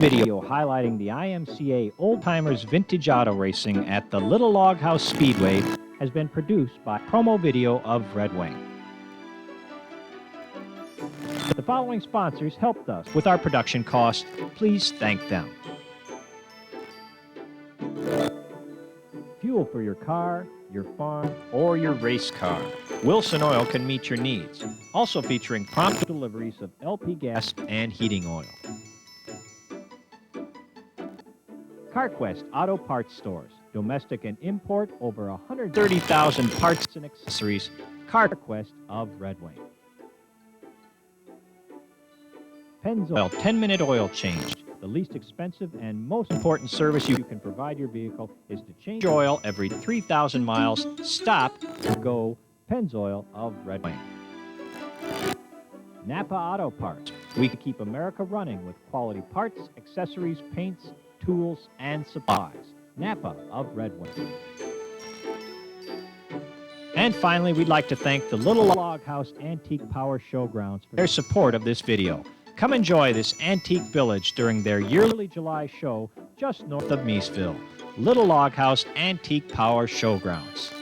Video highlighting the IMCA Oldtimers Vintage Auto Racing at the Little Log House Speedway has been produced by promo video of Red Wing. The following sponsors helped us with our production costs. Please thank them. Fuel for your car, your farm, or your race car. Wilson Oil can meet your needs. Also featuring prompt deliveries of LP gas and heating oil. CarQuest Auto Parts Stores. Domestic and import, over 130,000 parts and accessories. CarQuest of Red Wing. Pennzoil 10-minute oil change. The least expensive and most important service you can provide your vehicle is to change oil every 3,000 miles. Stop and go. Pennzoil of Red Wing. Napa Auto Parts. We can keep America running with quality parts, accessories, paints, tools, and supplies. Napa of Red Wing. And finally, we'd like to thank the Little Log House Antique Power Showgrounds for their support of this video. Come enjoy this antique village during their yearly July show just north of Meesville. Little Log House Antique Power Showgrounds.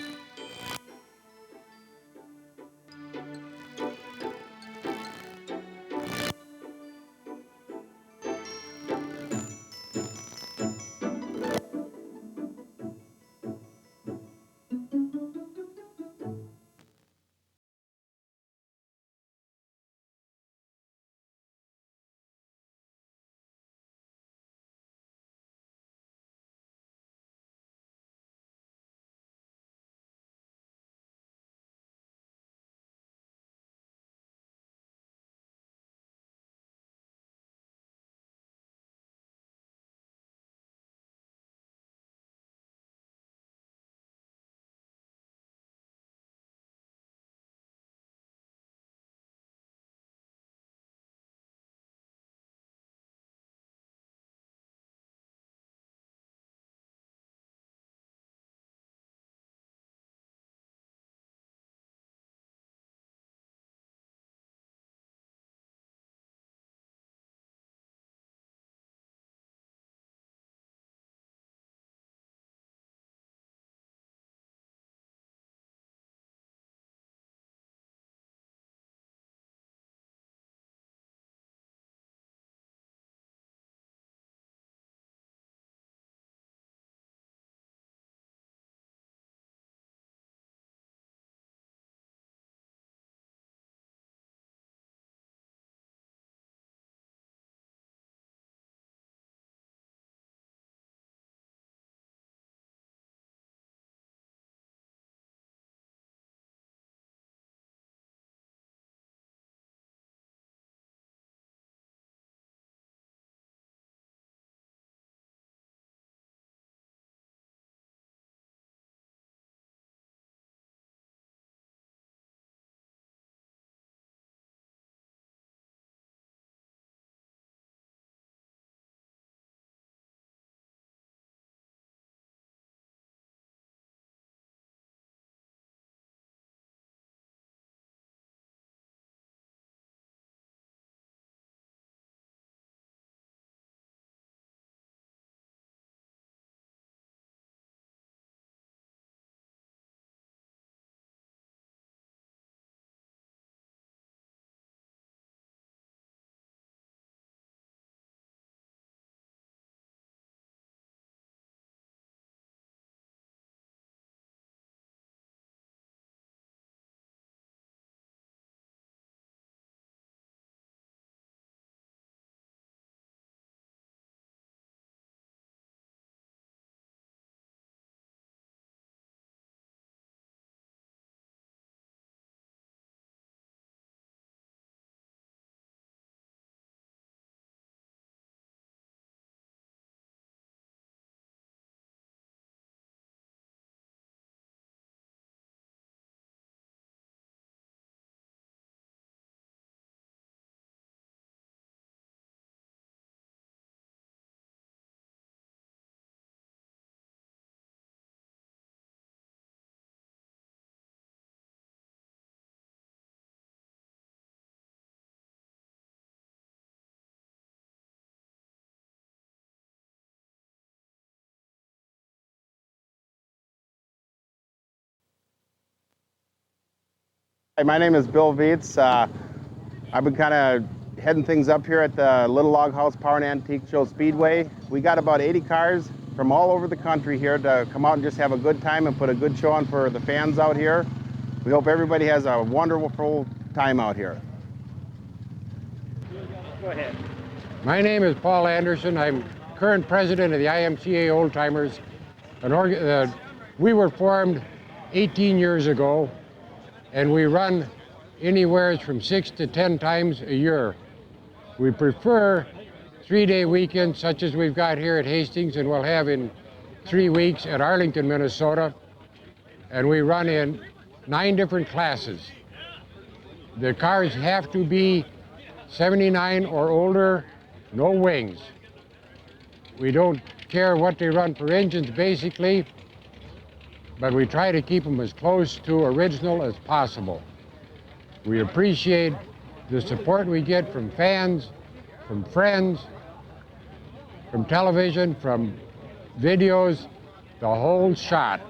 Hi, my name is Bill Vietz. I've been kind of heading things up here at the Little Log House Power and Antique Show Speedway. We got about 80 cars from all over the country here to come out and just have a good time and put a good show on for the fans out here. We hope everybody has a wonderful time out here. Go ahead. My name is Paul Anderson. I'm current president of the IMCA Oldtimers. We were formed 18 years ago, and we run anywhere from 6 to 10 times a year. We prefer 3-day weekends such as we've got here at Hastings and we'll have in 3 weeks at Arlington, Minnesota. And we run in 9 different classes. The cars have to be 79 or older, no wings. We don't care what they run for engines basically, but we try to keep them as close to original as possible. We appreciate the support we get from fans, from friends, from television, from videos, the whole shot.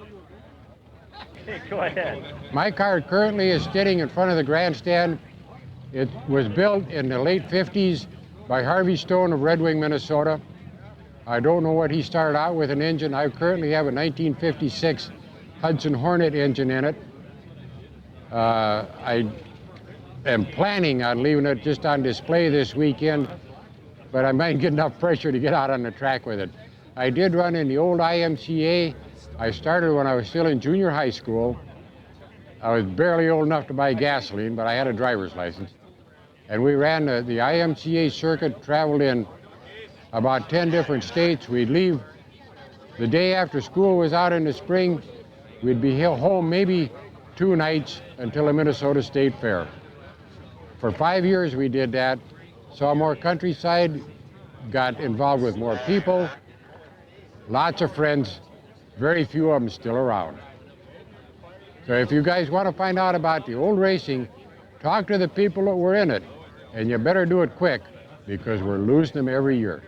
Go ahead. My car currently is sitting in front of the grandstand. It was built in the late 50s by Harvey Stone of Red Wing, Minnesota. I don't know what he started out with an engine. I currently have a 1956 Hudson Hornet engine in it. I am planning on leaving it just on display this weekend, but I might get enough pressure to get out on the track with it. I did run in the old IMCA. I started when I was still in junior high school. I was barely old enough to buy gasoline, but I had a driver's license. And we ran the IMCA circuit, traveled in about 10 different states. We'd leave the day after school was out in the spring. We'd be home maybe 2 nights until the Minnesota State Fair. For 5 years we did that, saw more countryside, got involved with more people, lots of friends, very few of them still around. So if you guys want to find out about the old racing, talk to the people that were in it, and you better do it quick because we're losing them every year.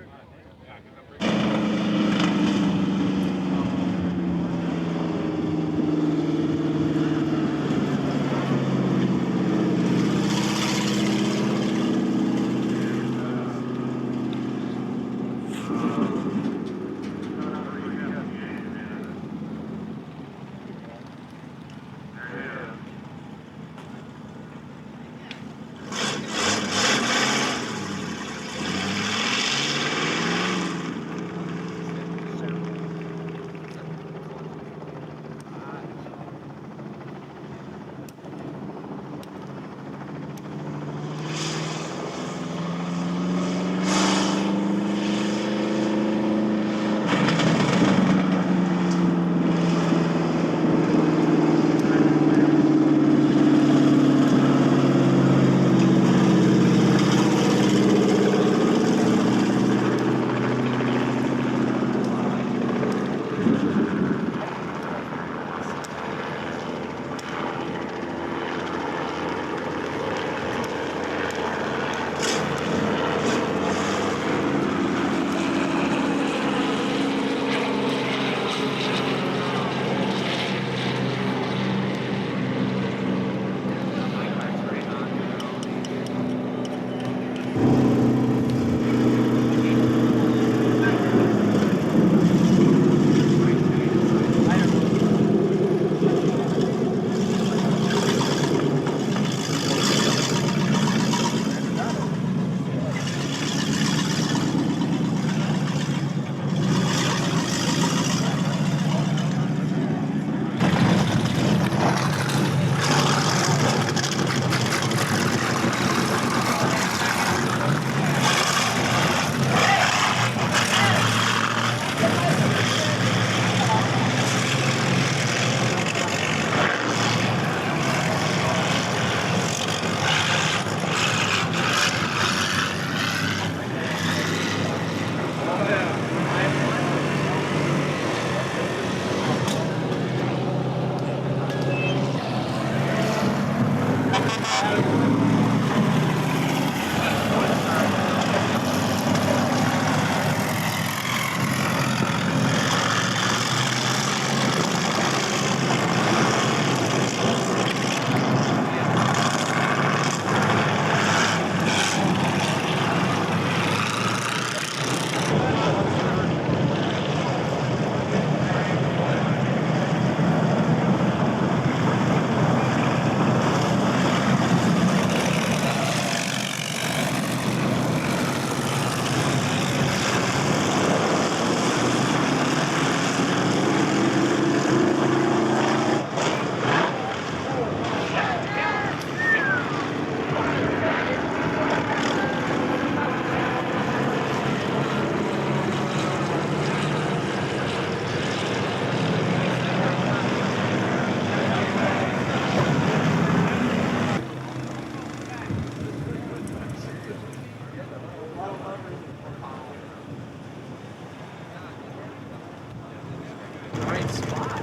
great spot.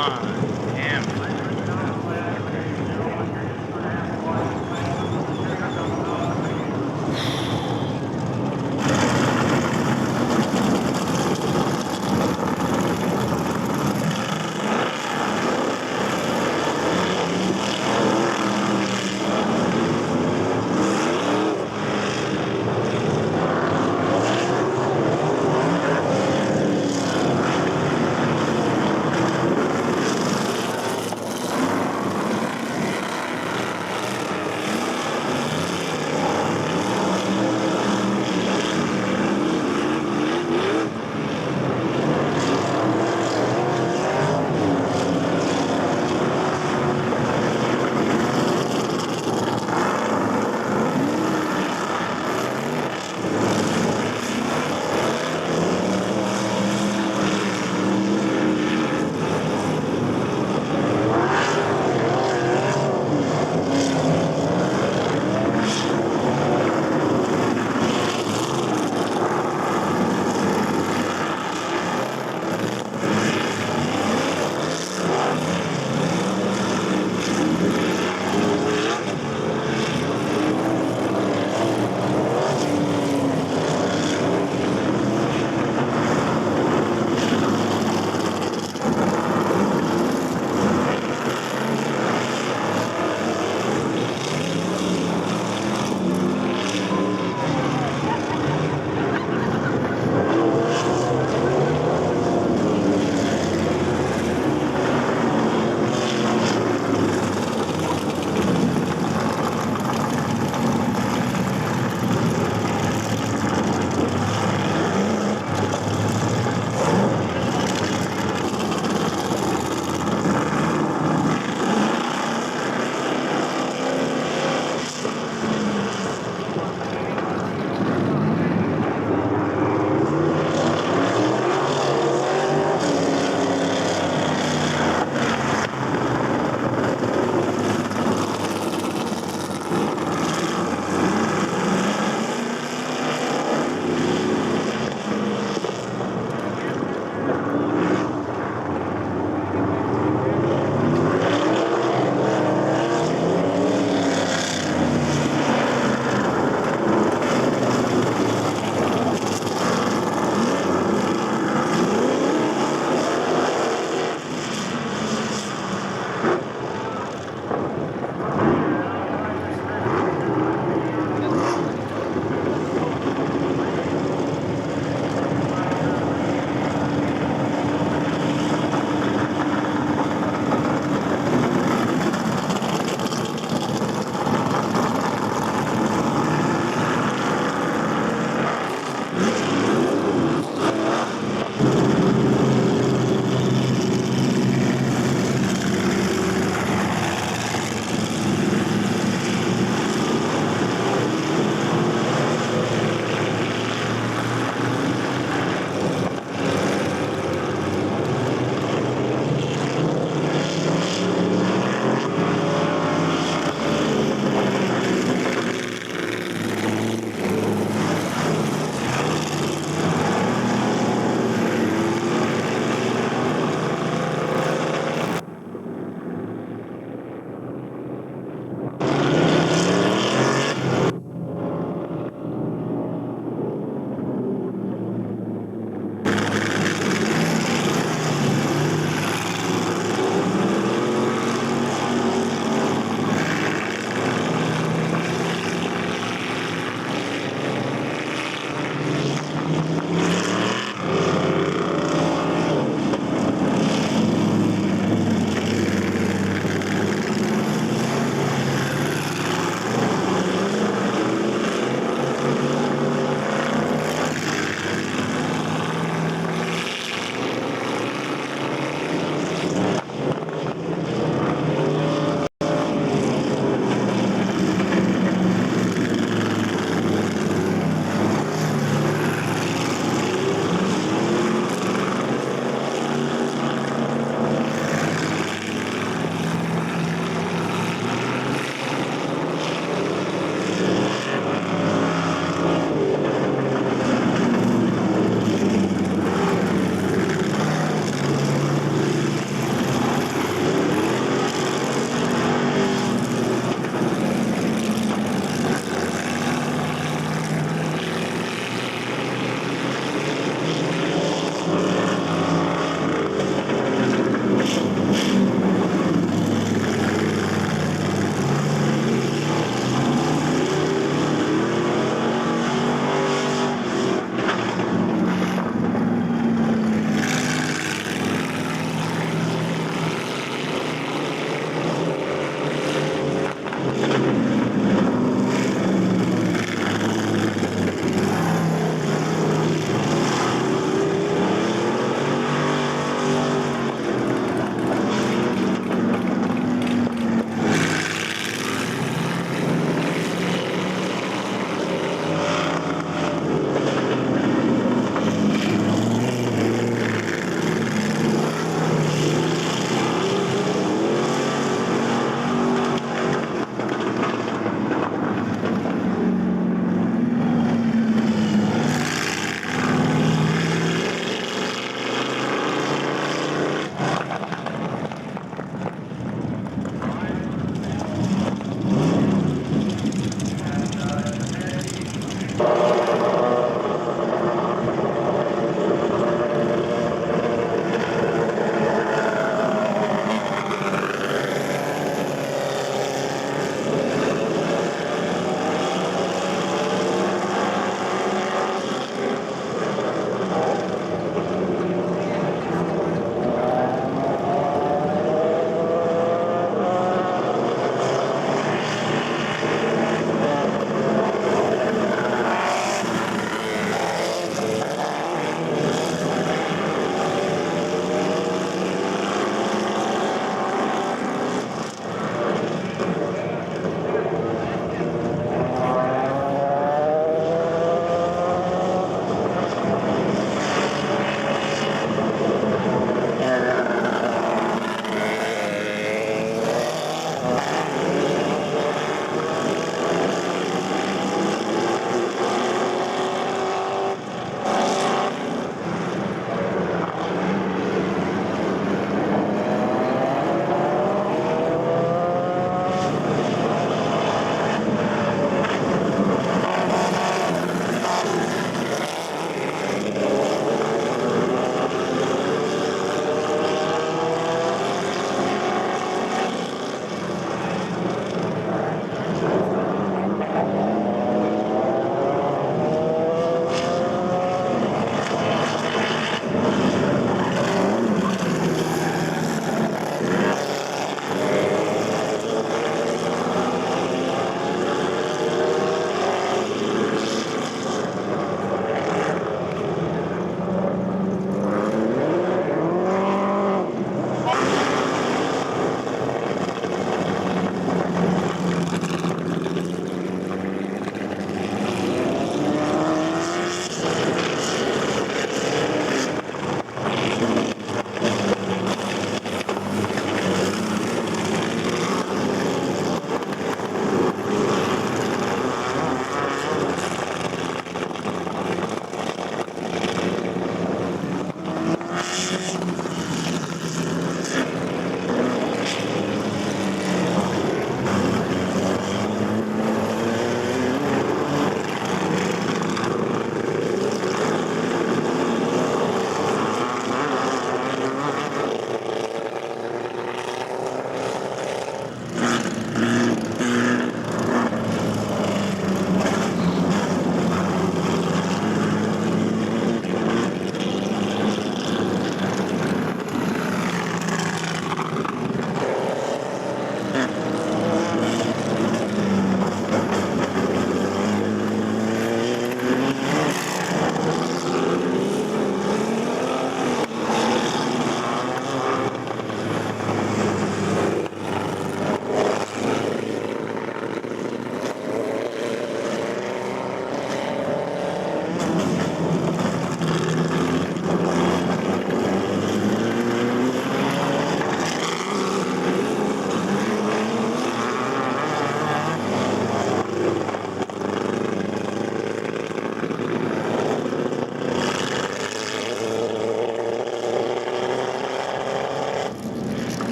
on, damn it.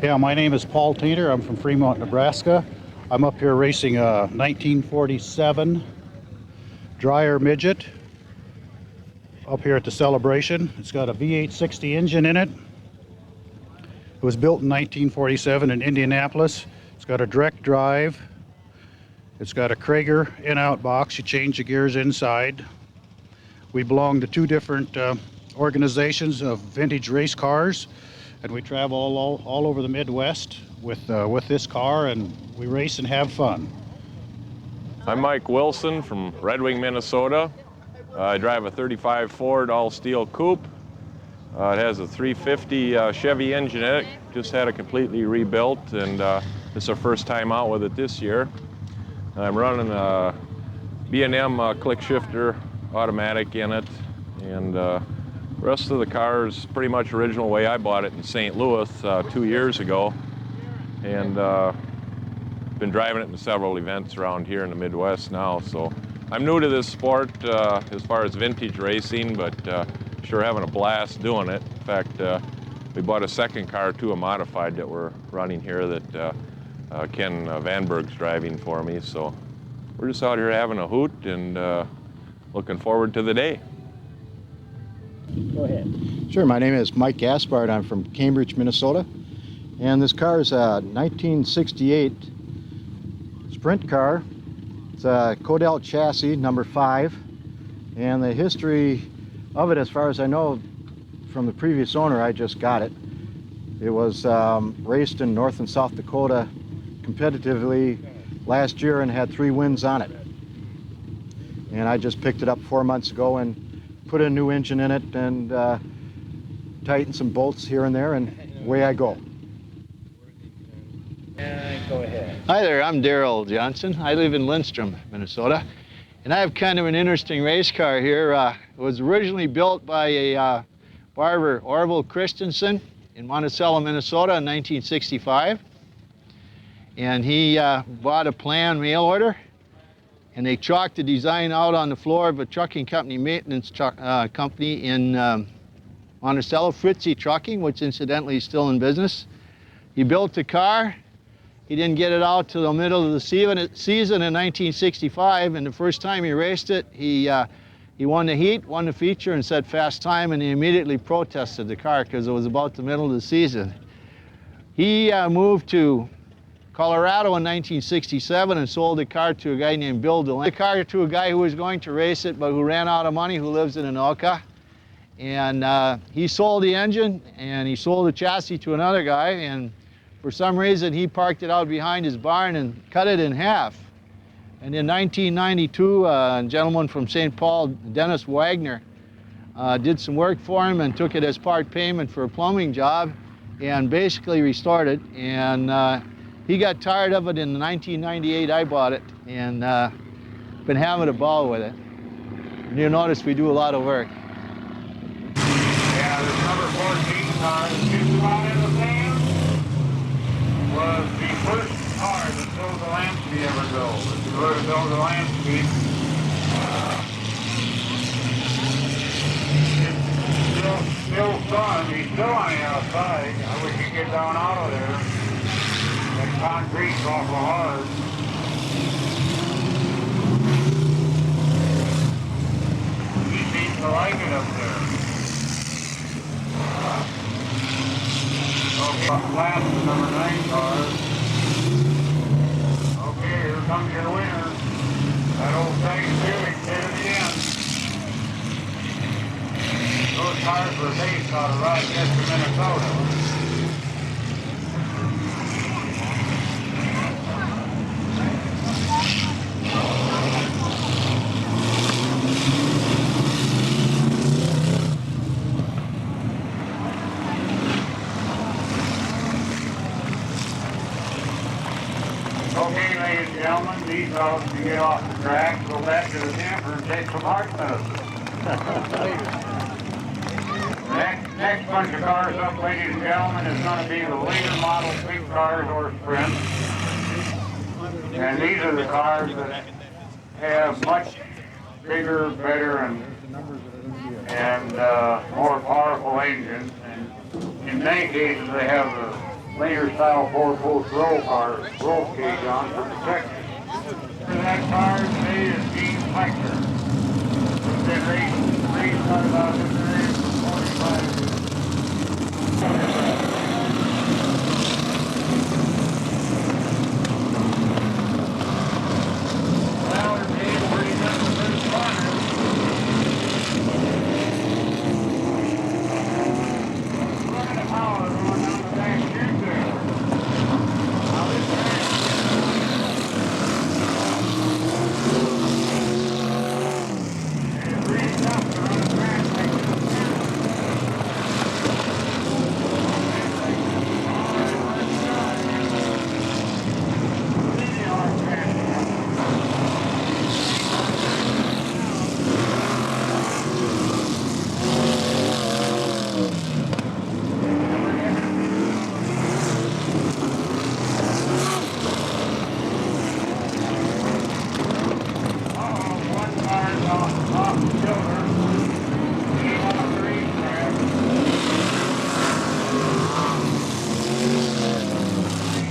Yeah, my name is Paul Tainter. I'm from Fremont, Nebraska. I'm up here racing a 1947 dryer midget up here at the celebration. It's got a V860 engine in it. It was built in 1947 in Indianapolis. It's got a direct drive. It's got a Krager in-out box. You change the gears inside. We belong to two different organizations of vintage race cars, and we travel all over the Midwest with this car, and we race and have fun. I'm Mike Wilson from Red Wing, Minnesota. I drive a 35 Ford all-steel coupe. It has a 350 Chevy engine in it. Just had it completely rebuilt, and it's our first time out with it this year. I'm running a B&M click shifter automatic in it, and the rest of the car is pretty much original way I bought it in St. Louis 2 years ago, and been driving it in several events around here in the Midwest now. So I'm new to this sport as far as vintage racing, but sure having a blast doing it. In fact, we bought a second car too, a modified that we're running here that Ken Vanberg's driving for me. So we're just out here having a hoot and looking forward to the day. Go ahead. Sure, my name is Mike Gaspard. I'm from Cambridge, Minnesota. And this car is a 1968 sprint car. It's a Codell chassis, number 5. And the history of it, as far as I know, from the previous owner, I just got it. It was raced in North and South Dakota competitively last year and had 3 wins on it. And I just picked it up 4 months ago and put a new engine in it and tightened some bolts here and there, and away I go. Go ahead. Hi there, I'm Darrell Johnson. I live in Lindstrom, Minnesota. And I have kind of an interesting race car here. It was originally built by a barber, Orville Christensen, in Monticello, Minnesota in 1965. And he bought a planned mail order, and they chalked the design out on the floor of a trucking company, maintenance company in Monticello, Fritzie Trucking, which incidentally is still in business. He built the car. He didn't get it out till the middle of the season in 1965, and the first time he raced it, he won the heat, won the feature, and set fast time, and he immediately protested the car because it was about the middle of the season. He moved to Colorado in 1967 and sold the car to a guy named Bill DeLane. The car to a guy who was going to race it but who ran out of money, who lives in Anoka. And he sold the engine and he sold the chassis to another guy, and for some reason he parked it out behind his barn and cut it in half. And in 1992, a gentleman from St. Paul, Dennis Wagner, did some work for him and took it as part payment for a plumbing job and basically restored it. And he got tired of it in 1998. I bought it and been having a ball with it. And you'll notice we do a lot of work. Yeah, this number 14 car that just about in the sand was the first car that sold the Lansky ever go. If you were to build a Lansky, it's still fun. He's still on the outside. I wish he'd get down out of there. That concrete's awful hard. He seems to like it up there. Okay, last number 9 car. Okay, here comes your winner. That old Thanksgiving did it again. Those cars were based out of Rochester, Minnesota. Okay, ladies and gentlemen, these dogs can get off the track, go back to the camper and take some heart medicine. Next bunch of cars up, ladies and gentlemen, is going to be the later model big cars or sprints. And these are the cars that have much bigger, better, and more powerful engines. And in many cases, they have the later style 4-post roll cage on for protection. That car today is Gene Fletcher, who's been raced on about this area for 45 years. Well, we're being pretty good with this corner. Look at the power going down the back chute there. Now this track is really tough to run a track like this. Really hard track. One car's off kilter. Came off the racetrack.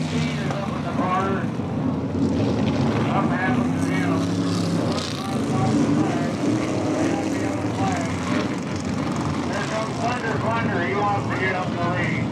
18 is up in the bar. Up happens to him. One car's off the flag. Right on the other flag. There comes Thunder. He wants to get up the lead.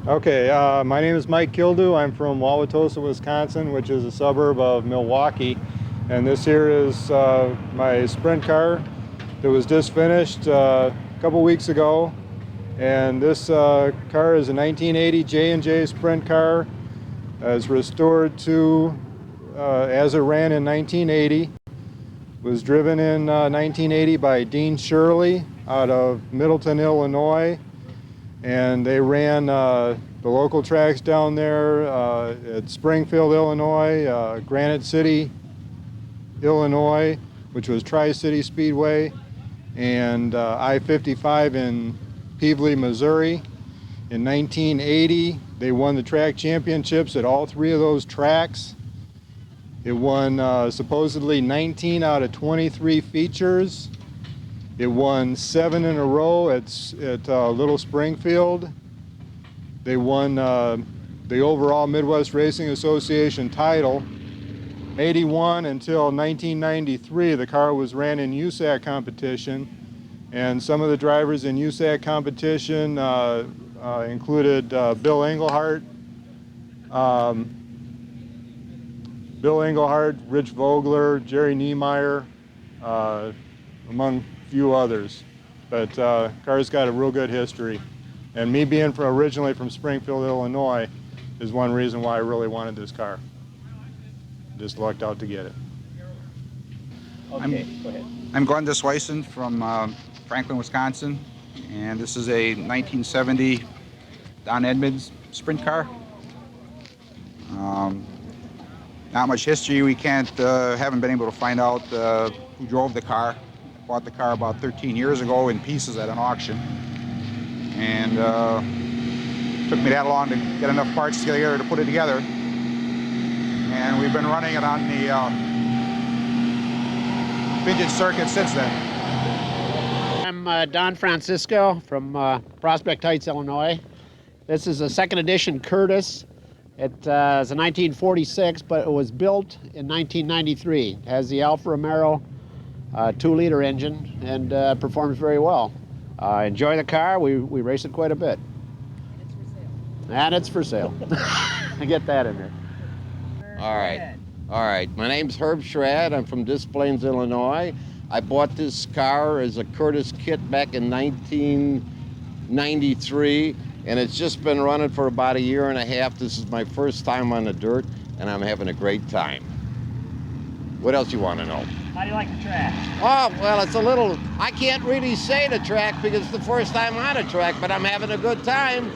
Okay, my name is Mike Kildew. I'm from Wauwatosa, Wisconsin, which is a suburb of Milwaukee. And this here is my sprint car that was just finished a couple weeks ago. And this car is a 1980 J&J sprint car. It's restored to as it ran in 1980. Was driven in 1980 by Dean Shirley out of Middleton, Illinois. And they ran the local tracks down there at Springfield, Illinois, Granite City, Illinois, which was Tri-City Speedway, and I-55 in Peevely, Missouri. In 1980, they won the track championships at all three of those tracks. It won supposedly 19 out of 23 features. It won 7 in a row at Little Springfield. They won the overall Midwest Racing Association title. 81 until 1993, the car was ran in USAC competition, and some of the drivers in USAC competition included Bill Englehart, Bill Engelhardt, Rich Vogler, Jerry Niemeyer, among a few others. But car's got a real good history. And me being originally from Springfield, Illinois, is one reason why I really wanted this car. Just lucked out to get it. Okay, go ahead. I'm Glenn Desweisen from Franklin, Wisconsin, and this is a 1970 Don Edmonds sprint car. Not much history. We haven't been able to find out who drove the car. Bought the car about 13 years ago in pieces at an auction, and took me that long to get enough parts together to put it together. And we've been running it on the vintage circuit since then. I'm Don Francisco from Prospect Heights, Illinois. This is a second edition Curtis. It is a 1946, but it was built in 1993. It has the Alfa Romero 2-liter engine and performs very well. I enjoy the car. We race it quite a bit. And it's for sale. I get that in there. All right. My name's Herb Schrad. I'm from Des Plaines, Illinois. I bought this car as a Curtis kit back in 1993, and it's just been running for about a year and a half. This is my first time on the dirt, and I'm having a great time. What else you want to know? How do you like the track? Oh, well, it's a little, I can't really say the track because it's the first time on a track, but I'm having a good time.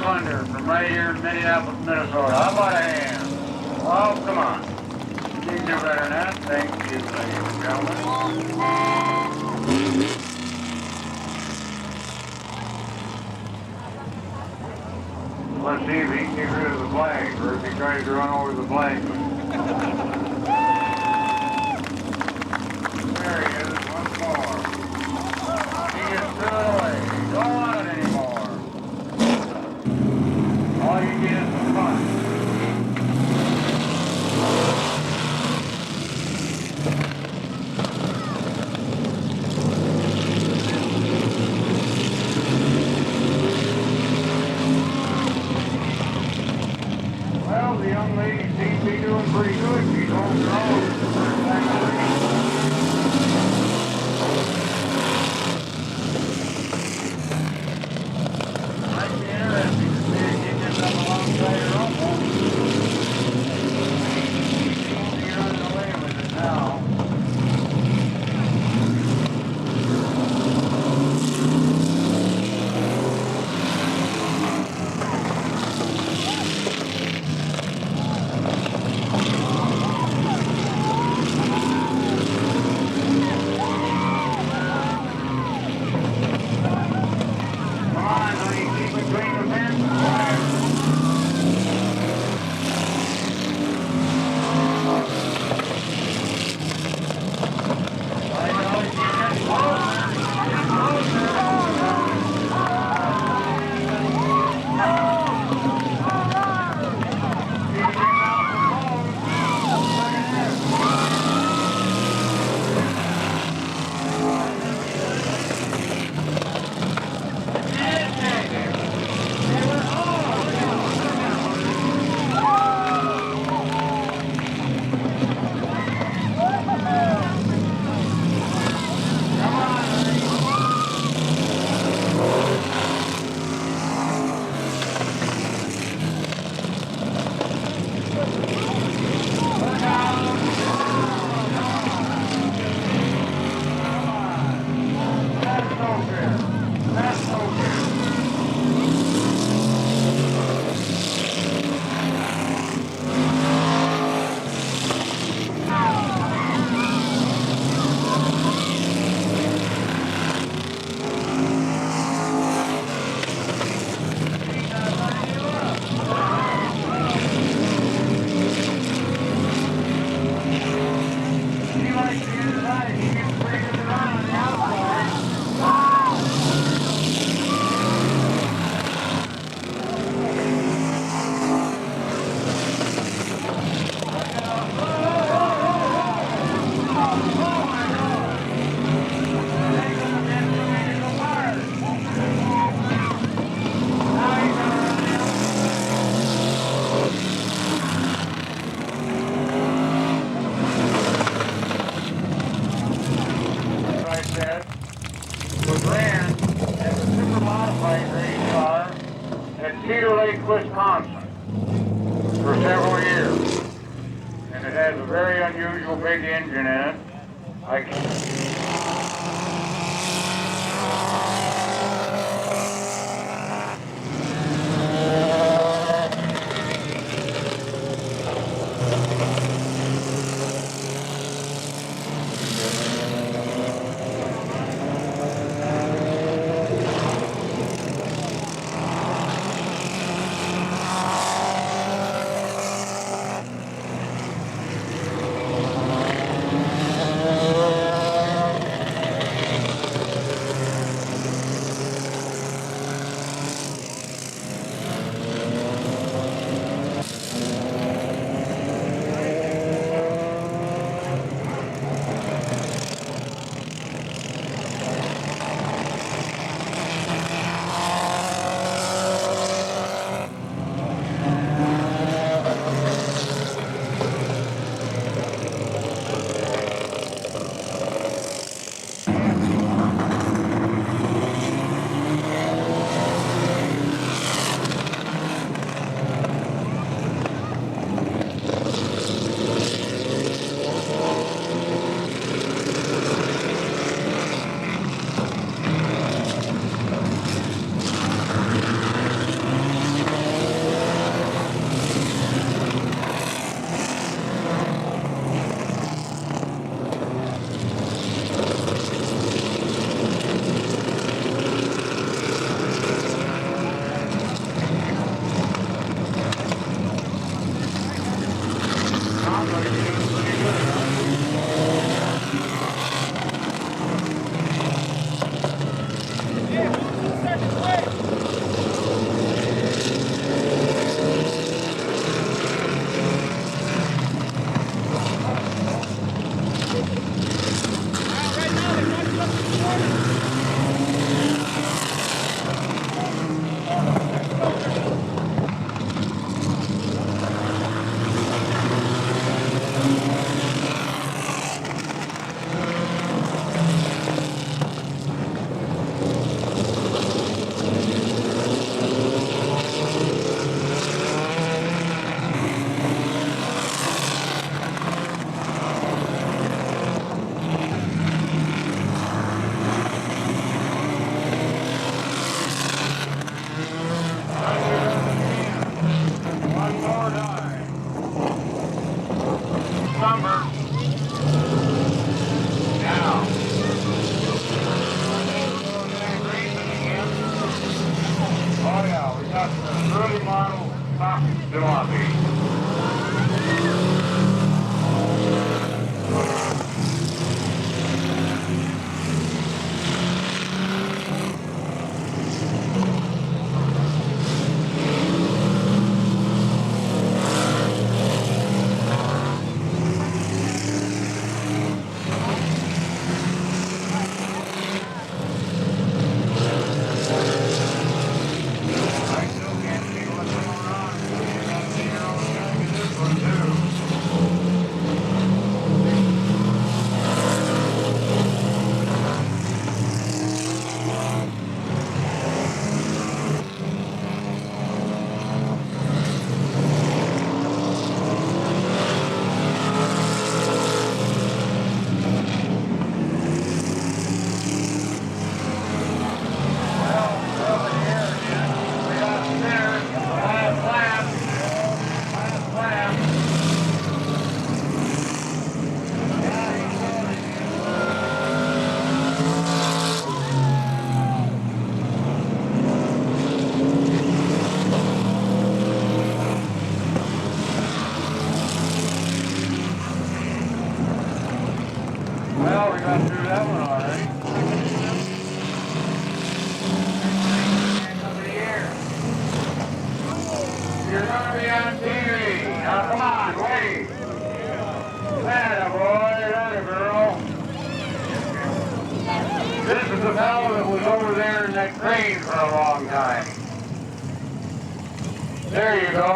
Thunder from right here in Minneapolis, Minnesota. How about a hand? Oh, come on. You can do better than that. Thank you, ladies and gentlemen. Let's see if he can get rid of the flag, or if he tries to run over the flag. There he is. Well, the young lady seems to be doing pretty good. She's holding her own for the first time in the race. Might be interesting to see if she gets up alongside her uncle. He seems to be running away with it now. Come on, honey, keep between the fence and wire. Wisconsin for several years, and it has a very unusual big engine in it. that crane for a long time. There you go.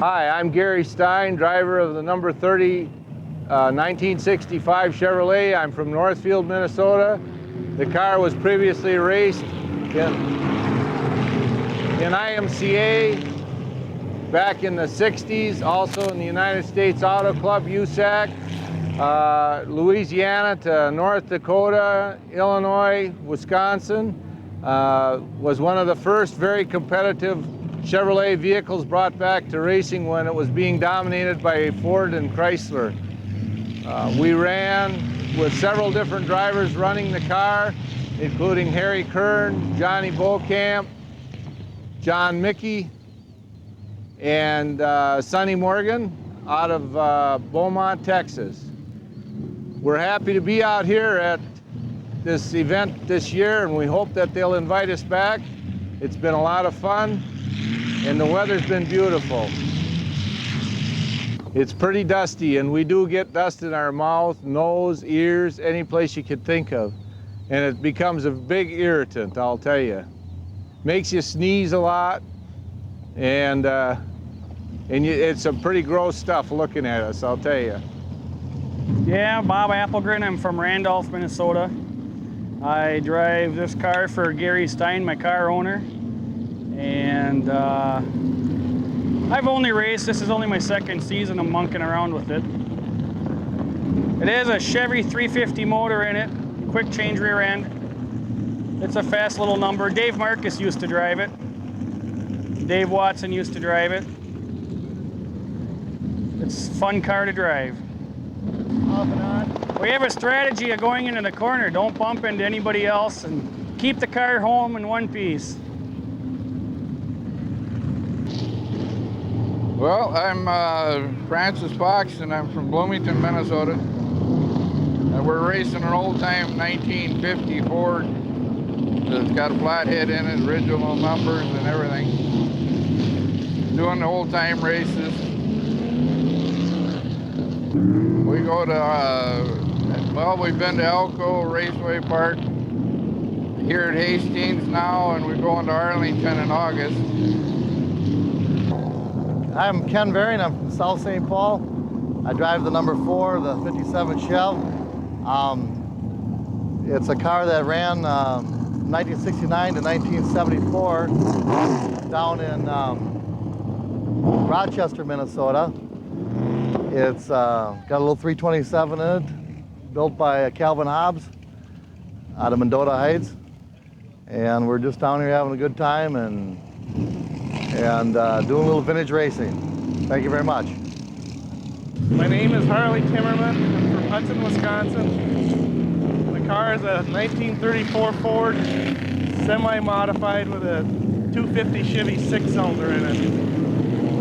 Hi, I'm Gary Stein, driver of the number 30 1965 Chevrolet. I'm from Northfield, Minnesota. The car was previously raced in IMCA back in the 60s, also in the United States Auto Club, USAC, Louisiana to North Dakota, Illinois, Wisconsin. Was one of the first very competitive Chevrolet vehicles brought back to racing when it was being dominated by Ford and Chrysler. We ran with several different drivers running the car, including Harry Kern, Johnny Beaucamp, John Mickey, and Sonny Morgan out of Beaumont, Texas. We're happy to be out here at this event this year, and we hope that they'll invite us back. It's been a lot of fun, and the weather's been beautiful. It's pretty dusty, and we do get dust in our mouth, nose, ears, any place you could think of. And it becomes a big irritant, I'll tell you. Makes you sneeze a lot, and it's some pretty gross stuff looking at us, I'll tell you. Yeah, Bob Applegren. I'm from Randolph, Minnesota. I drive this car for Gary Stein, my car owner. And I've only raced, this is only my second season I'm monkeying around with it. It has a Chevy 350 motor in it, quick change rear end. It's a fast little number. Dave Marcus used to drive it. Dave Watson used to drive it. It's a fun car to drive. Off and on. We have a strategy of going into the corner. Don't bump into anybody else and keep the car home in one piece. Well, I'm Francis Fox, and I'm from Bloomington, Minnesota. And we're racing an old-time 1950 Ford that's got a flathead in it, original numbers and everything. Doing the old-time races. We go to, well, we've been to Elko Raceway Park here at Hastings now, and we're going to Arlington in August. I'm Ken Varian. I'm from South St. Paul. I drive the number 4, the 57 Chev. It's a car that ran 1969 to 1974 down in Rochester, Minnesota. It's got a little 327 in it, built by Calvin Hobbs out of Mendota Heights. And we're just down here having a good time and doing a little vintage racing. Thank you very much. My name is Harley Timmerman. I'm from Hudson, Wisconsin. The car is a 1934 Ford, semi-modified with a 250 Chevy 6-cylinder in it.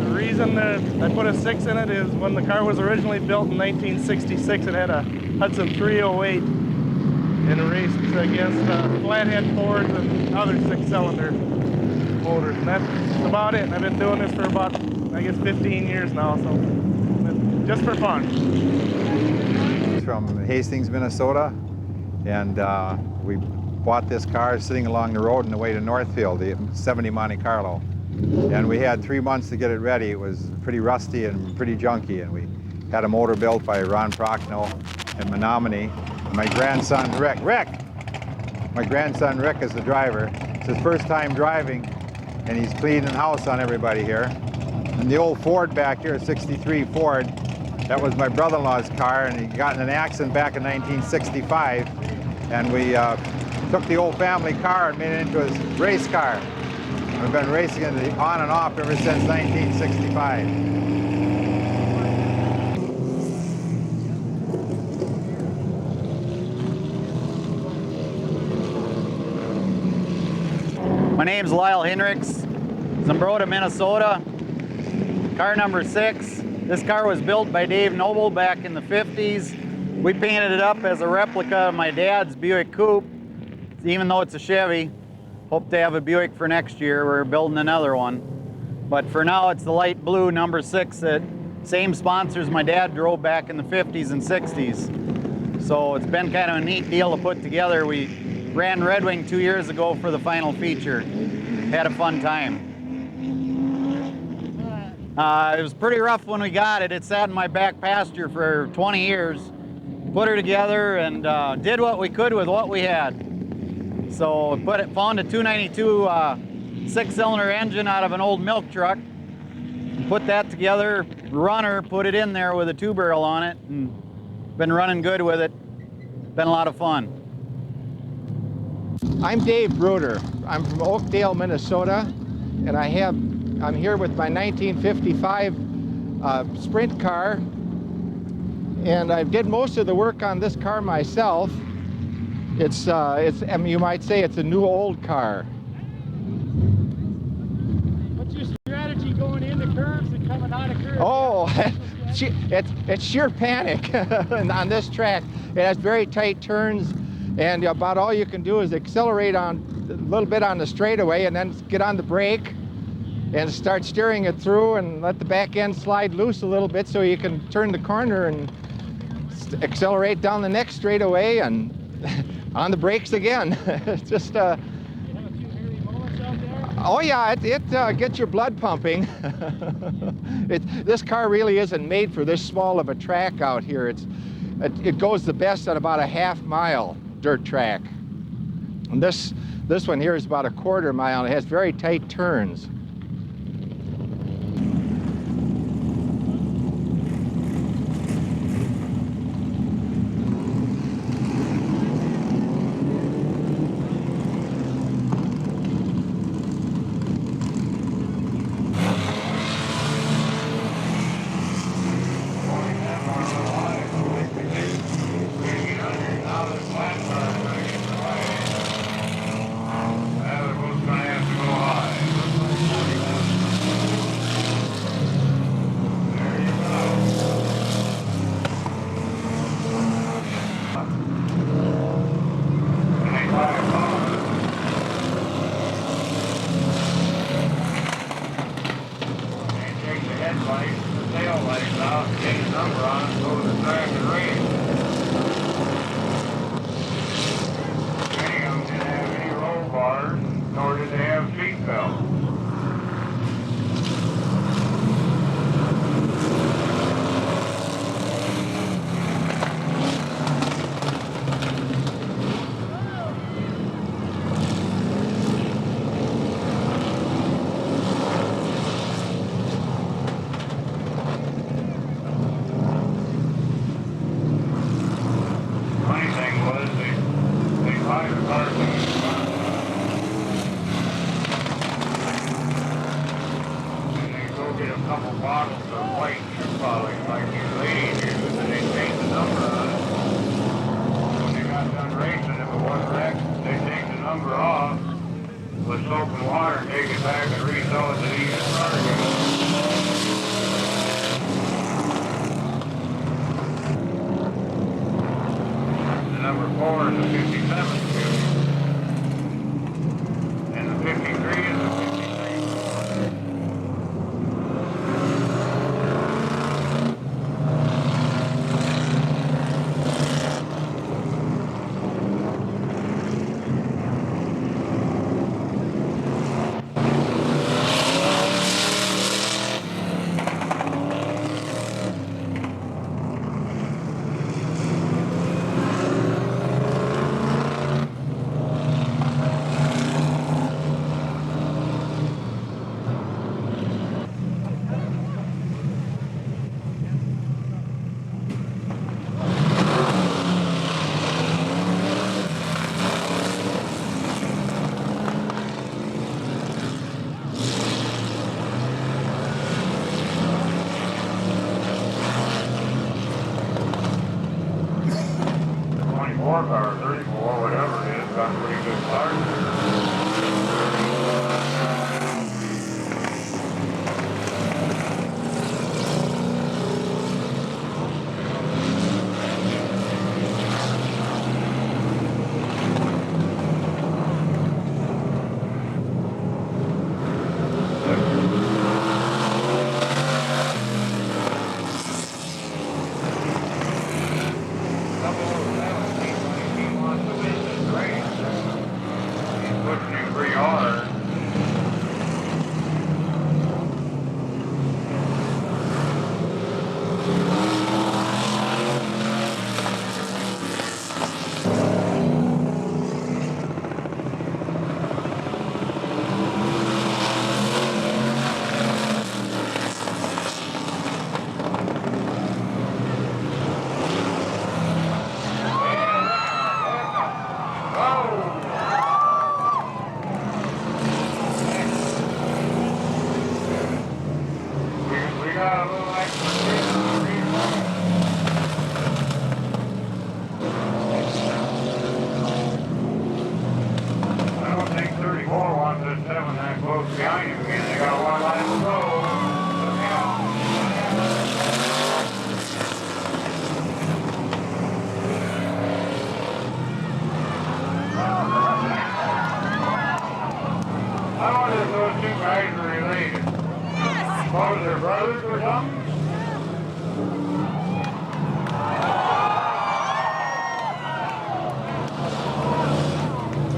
The reason that I put a 6 in it is when the car was originally built in 1966, it had a Hudson 308 and raced against flathead Fords and other 6-cylinder motors. And that's about it. And I've been doing this for about, I guess, 15 years now, so just for fun. From Hastings, Minnesota, and we bought this car sitting along the road on the way to Northfield, the 70 Monte Carlo. And we had 3 months to get it ready. It was pretty rusty and pretty junky, and we had a motor built by Ron Prochnow in Menominee. And my grandson Rick, my grandson Rick is the driver. It's his first time driving, and he's cleaning house on everybody here. And the old Ford back here, 63 Ford, that was my brother-in-law's car, and he got in an accident back in 1965. And we took the old family car and made it into his race car. We've been racing it on and off ever since 1965. My name's Lyle Hinrichs, Zumbrota, Minnesota, car number 6. This car was built by Dave Noble back in the 50s. We painted it up as a replica of my dad's Buick Coupe, even though it's a Chevy. Hope to have a Buick for next year. We're building another one. But for now, it's the light blue number 6 that same sponsors my dad drove back in the 50s and 60s. So it's been kind of a neat deal to put together. We ran Red Wing 2 years ago for the final feature. Had a fun time. It was pretty rough when we got it. It sat in my back pasture for 20 years. Put her together and did what we could with what we had. So found a 292 6-cylinder engine out of an old milk truck. Put that together, runner, put it in there with a 2-barrel on it, and been running good with it. Been a lot of fun. I'm Dave Bruder. I'm from Oakdale, Minnesota, and I'm here with my 1955 sprint car, and I did most of the work on this car myself. I mean, you might say it's a new old car. What's your strategy going into curves and coming out of curves? Oh, it's sheer panic on this track. It has very tight turns, and about all you can do is accelerate on a little bit on the straightaway and then get on the brake and start steering it through and let the back end slide loose a little bit so you can turn the corner and accelerate down the next straightaway and on the brakes again. It's just oh yeah, it gets your blood pumping. This car really isn't made for this small of a track out here. It goes the best at about a half-mile dirt track. And this one here is about a quarter mile. It has very tight turns. Number 54 is a 57 Chevy. And the 53 is a 53 Ford. Or 34, whatever it is, got pretty good cars behind him again. They got one line to go. Look out. I wonder if those two guys are related. What, was their brothers or something?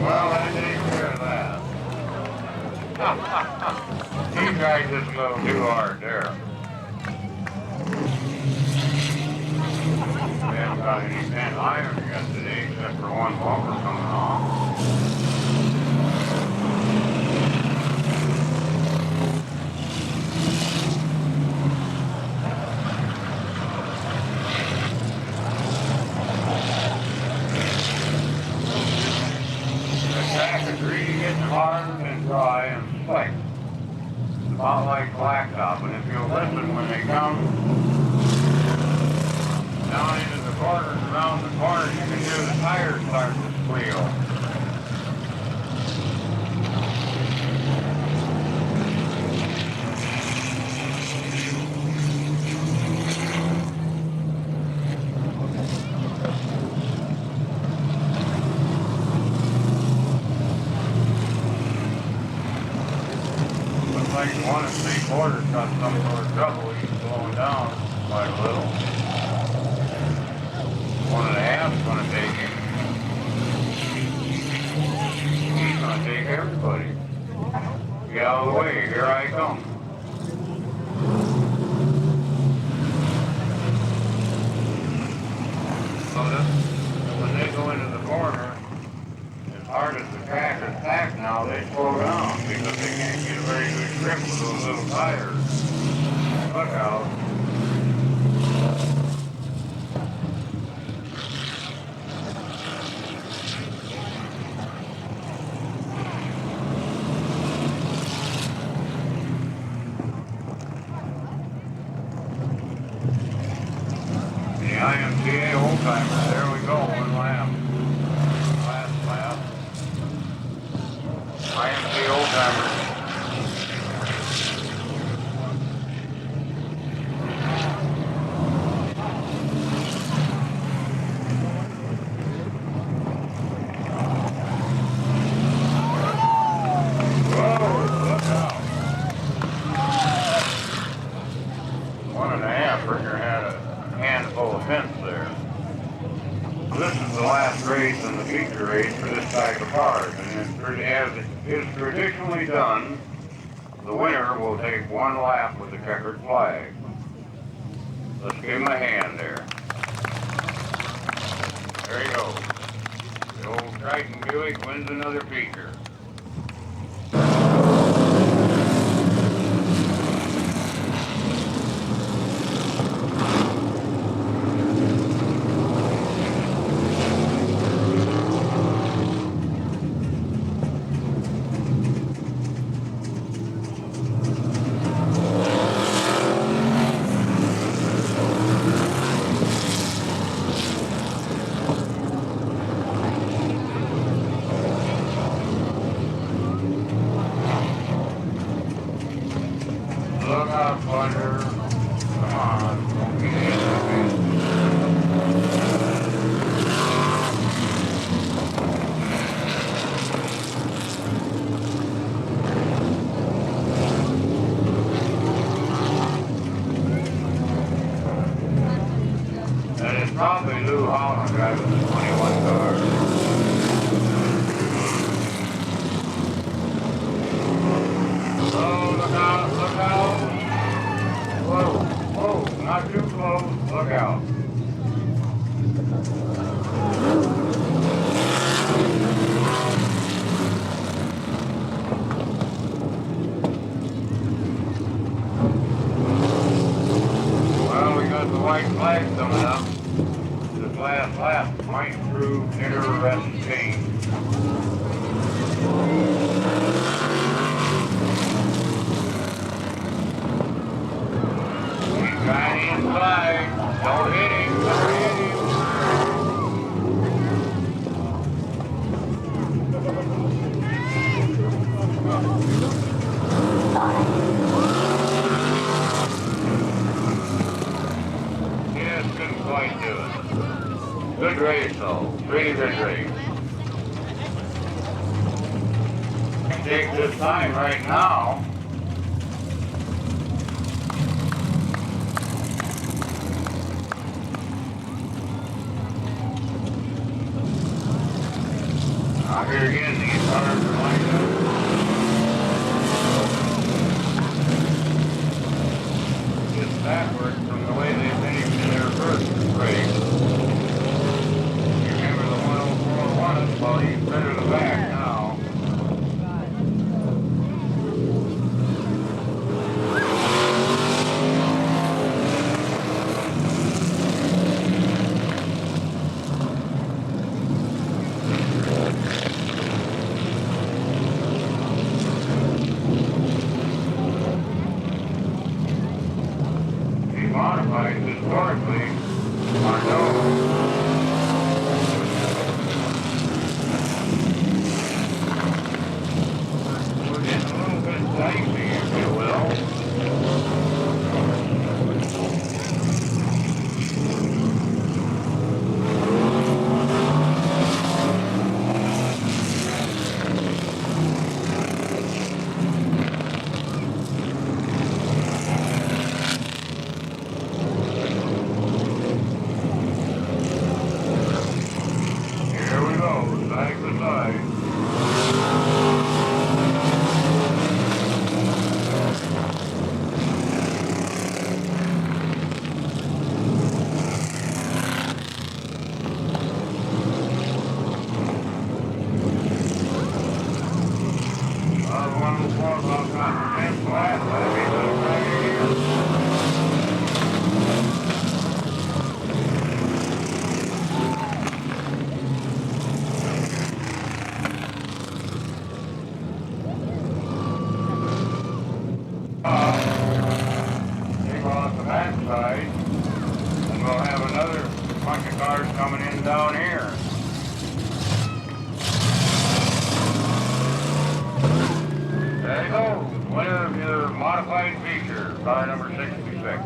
Well, that takes care of that. He tried this a little too hard there. We haven't got any bent irons yet today, except for one bumper coming off. The track is really getting hard and dry and slick. It's about like blacktop, and if you'll listen when they come down into the corners, around the corners, you can hear the tires start to squeal. Looks like 1 3/4 got some sort of trouble. He's slowing down quite a little. 1 1/2 is going to take him. He's going to take everybody. Get out of the way. Here I come. So when they go into the corner, as hard as the track is packed now, they slow down because they can't get a very good grip with those little tires. Look out. The IMCA Oldtimers, there we go, one lap. Last lap. IMCA Oldtimers. The winner will take one lap with the checkered flag. Let's give him a hand there. There you go. The old Triton Buick wins another feature. Look out, Thunder. Come on, don't get in the That is probably Lou Holland driving the 21 car. Oh, look out, look out. Whoa, whoa, not too close, look out. Well, we got the white flag coming up. This last lap might prove interesting. He's got inside. Don't hit him, don't hit him. Yes, couldn't quite do it. Good race though, pretty good race. Take this time right now. Now here again, these cars are lined up. Just backwards from the way they finished in their first race. You remember the 104 won it, well he's better to the back now. These modifieds historically are known. We're getting a little bit dicey, if you will. Here we go, side to side. Take off the backside, and we'll have another bunch of cars coming in down here. There you go, winner of your modified feature, car number 66.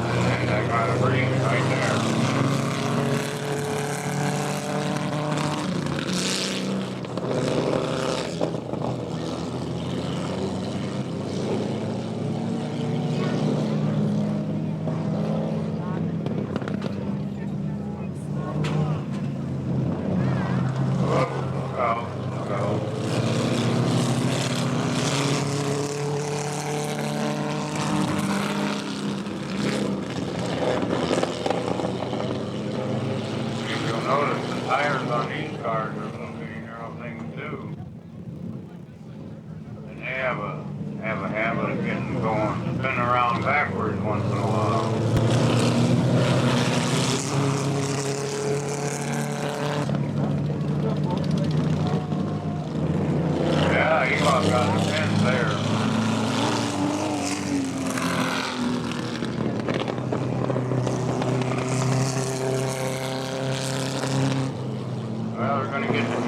And I got a green right there.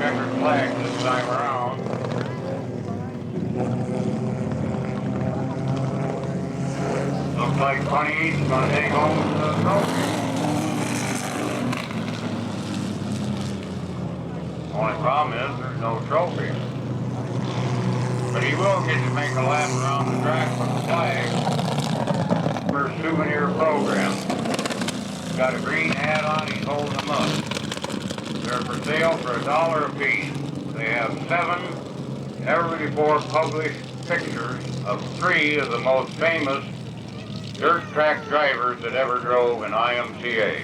checkered flag this time around. Looks like 28's gonna take home the trophy. Only problem is there's no trophy. But he will get to make a lap around the track with the flag for a souvenir program. He's got a green hat on, he's holding them up. They're for sale for $1 a piece. They have 7 ever-before published pictures of 3 of the most famous dirt track drivers that ever drove in IMCA.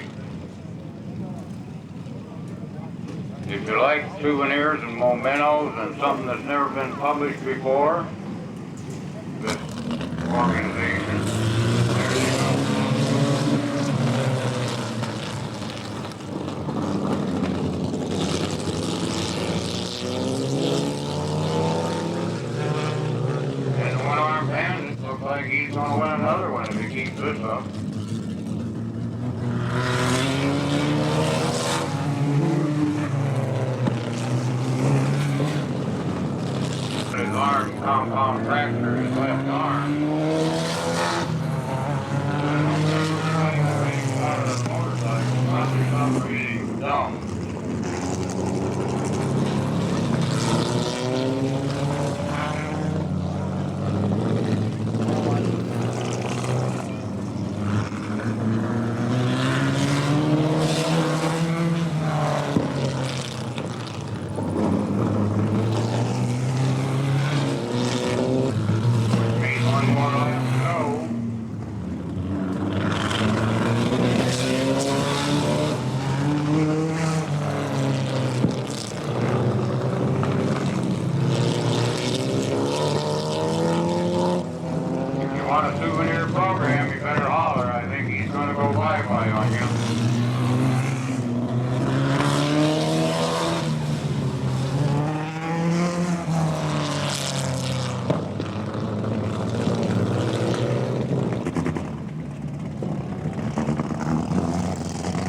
If you like souvenirs and mementos and something that's never been published before, this organization, there you go. And the one-armed bandit looks like he's going to win another one if he keeps this up. His arm compound fracture, his left arm. Out of the motorcycle, probably operating dumb.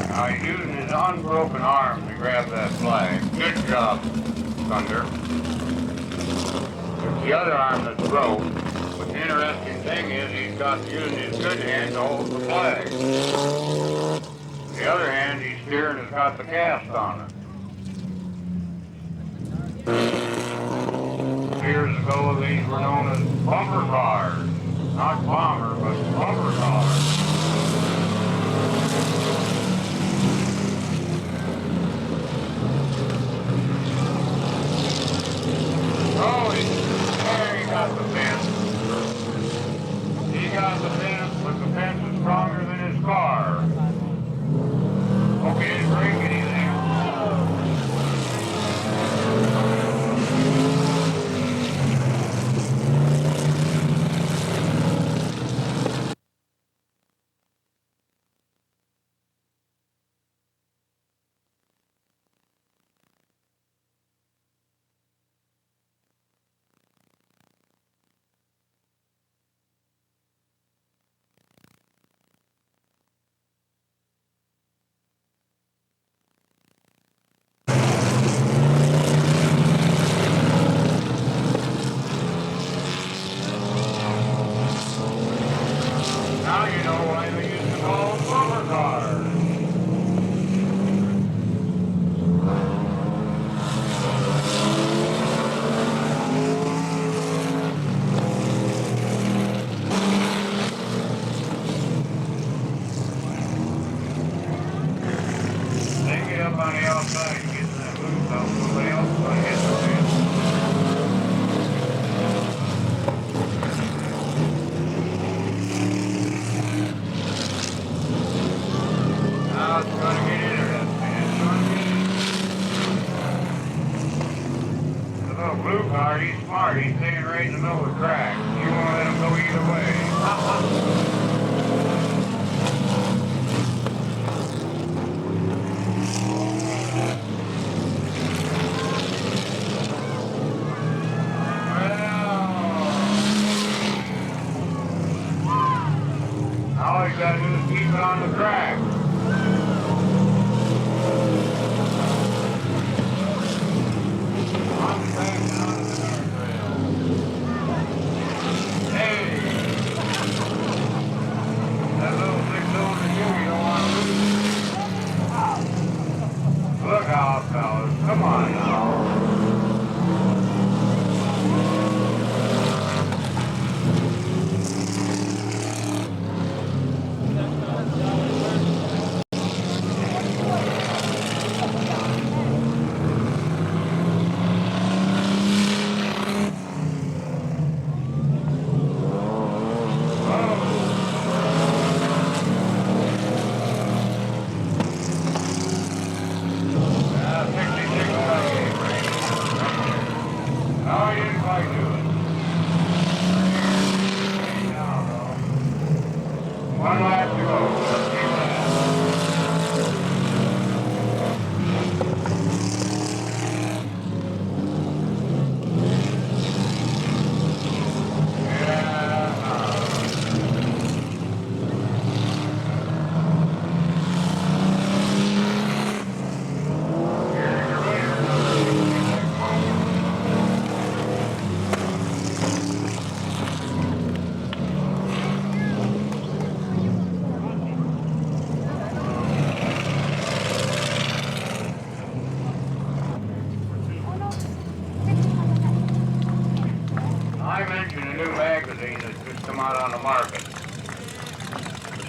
Now he's using his unbroken arm to grab that flag. Good job, Thunder. It's the other arm that's broke. But the interesting thing is he's got using his good hand to hold the flag. The other hand he's steering has got the cast on it. Years ago these were known as bumper cars. Not bomber, but bumper cars. Oh, there he got the fence. He got the fence, but the fence is stronger than his car. Hope he didn't break anything. Now you know why they used to call them bumper cars. They get up on the outside and get in that loop, though. Nobody else is going to hit the fence. Now it's going to get interesting. It's going to get... The little blue car, he's smart. He's staying right in the middle of the track. You won't let him go either way. All you gotta do is keep it on the track.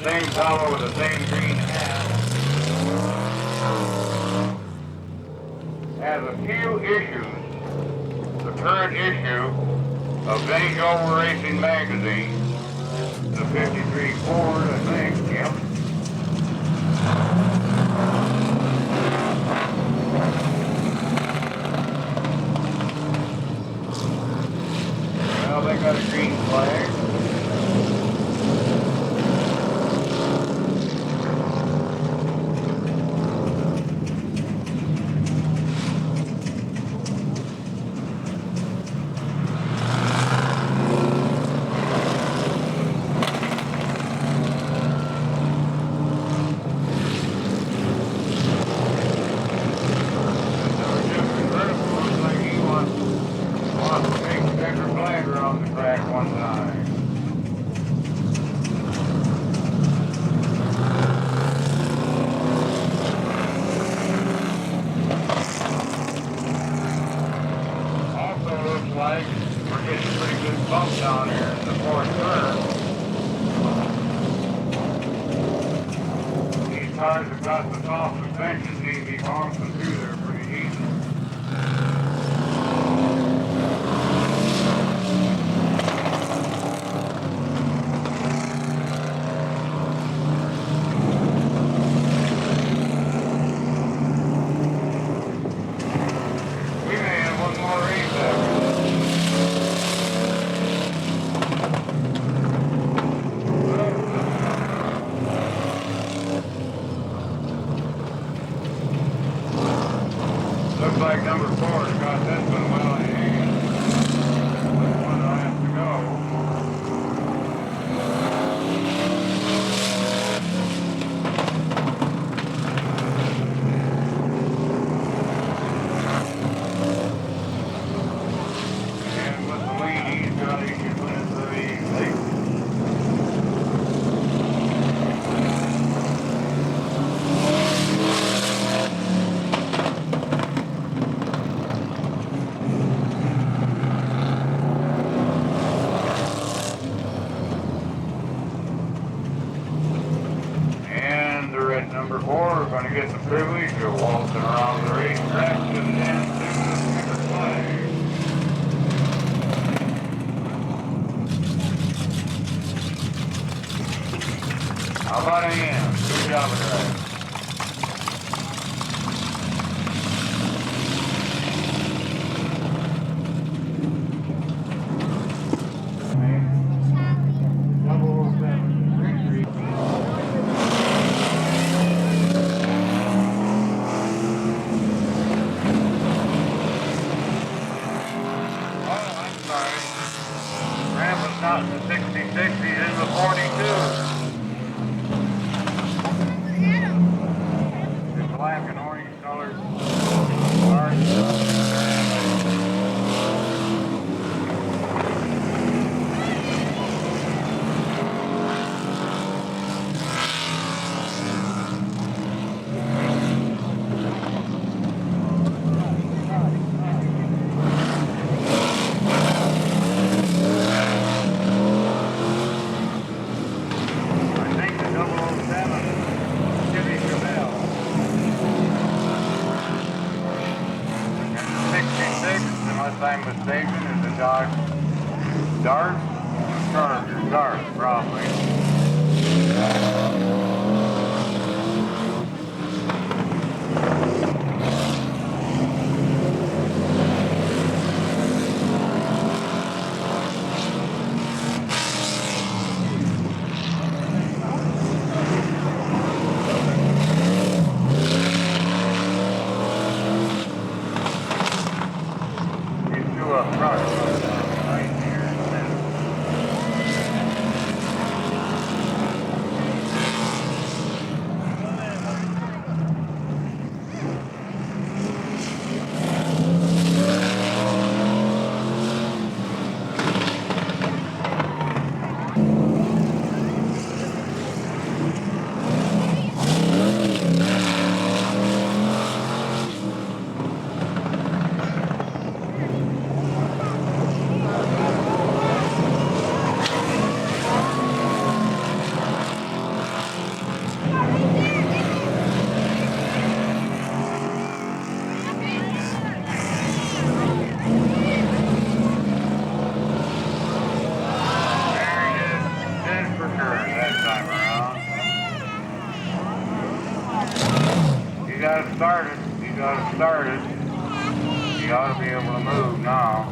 same fellow with the same green hat has a few issues. The current issue of Vinny Joe Racing magazine. The 53 Ford, I think, yep. Well, they got a green flag. Cars have got the soft suspension seem to be bouncing through there pretty easy. We may have one more race after looks like number 4 has got this one well in hand. Which one I have to go? And with the lead he's got, he should win it pretty easily. And the red number 4 are going to get the privilege of waltzing around the racetrack to the dance to the flag. How about AM? Good job of that. Grandpa's not in the 66, he's in the 42. It's black and orange colored cars. Unless I'm mistaken, is a Dodge Dart? Charger, Dart, probably. got it started. He got it started. He ought to be able to move now.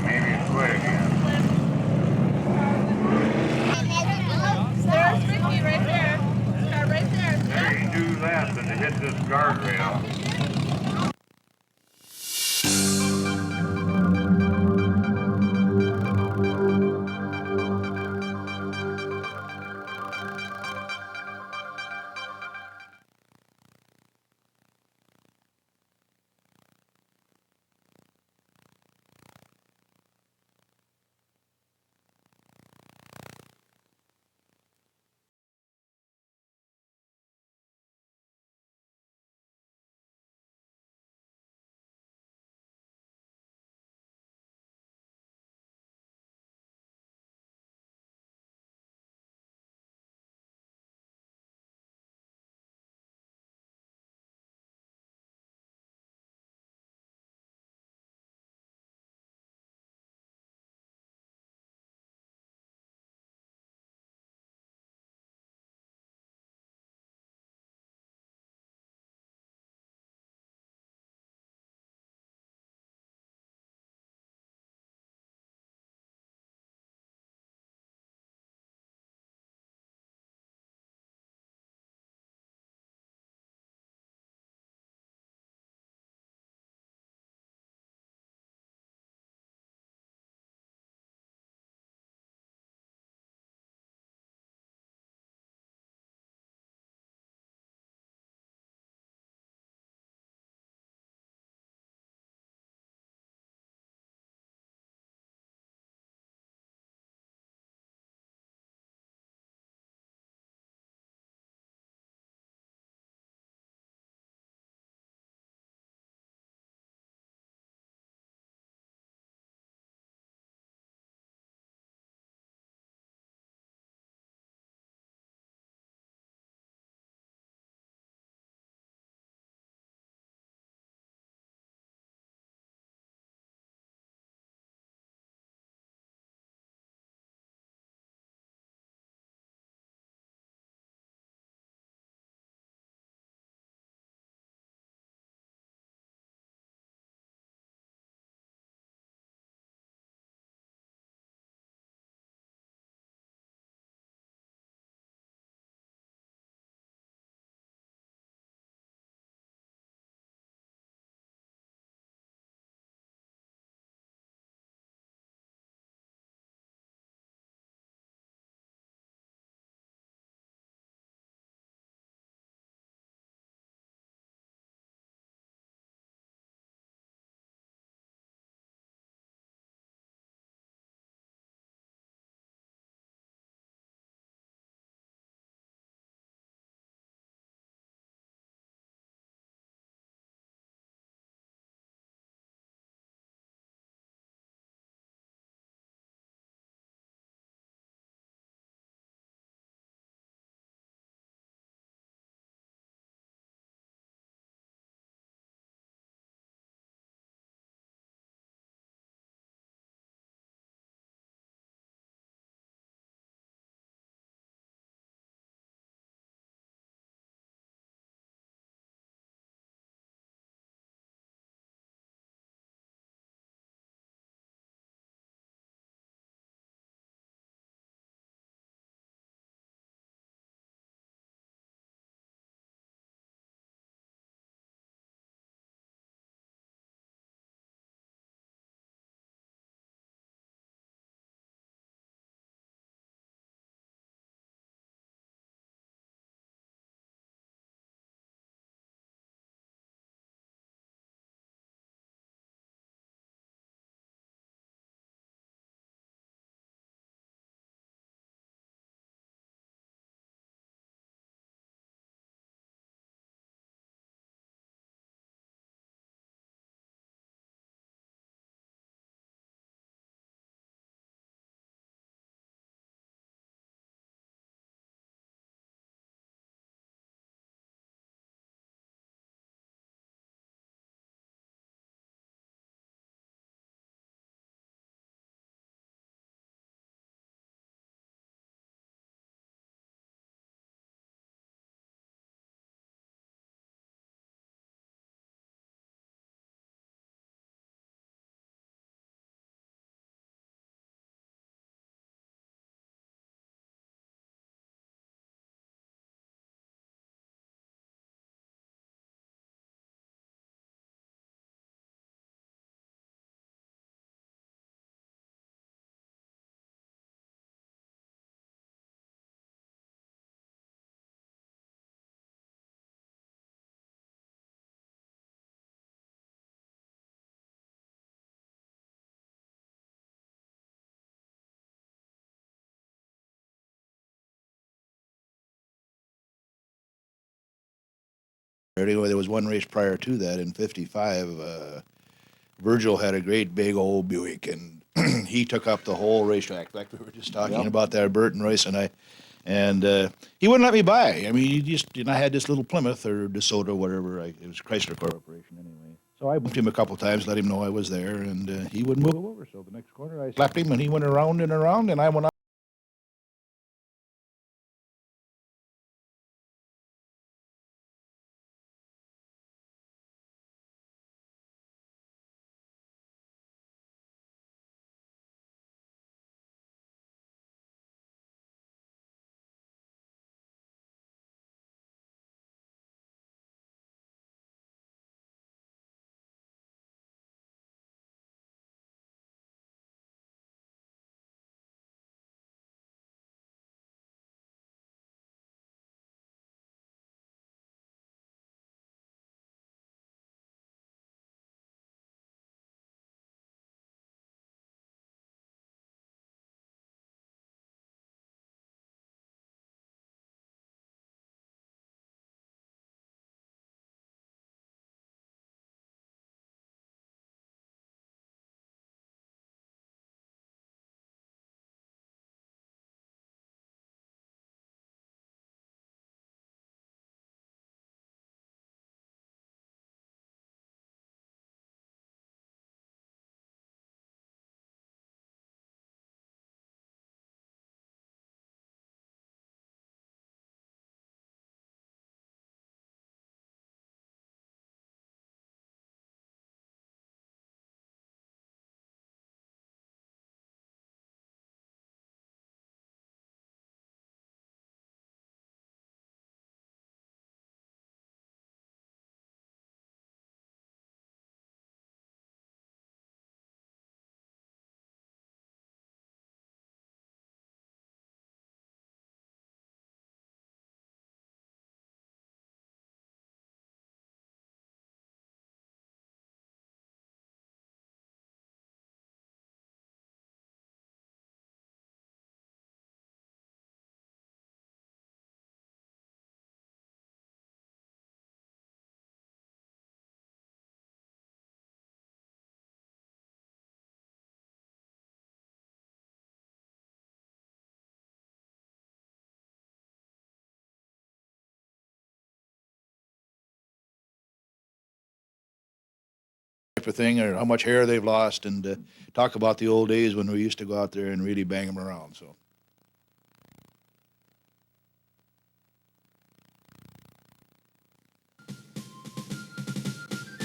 Maybe it's quit again. There's Ricky right there. Car right there. There you do that, then to hit this guardrail. Anyway, there was one race prior to that in '55. Virgil had a great big old Buick, and he took up the whole racetrack. Like we were just talking about there, Bert and Royce and I. And he wouldn't let me buy. I mean, I had this little Plymouth or DeSoto, whatever. It was Chrysler Corporation anyway. So I bumped him a couple times, let him know I was there, and he wouldn't move over. So the next corner, I slapped him, and he went around and around, and I went up. Type of thing, or how much hair they've lost, and talk about the old days when we used to go out there and really bang them around. So.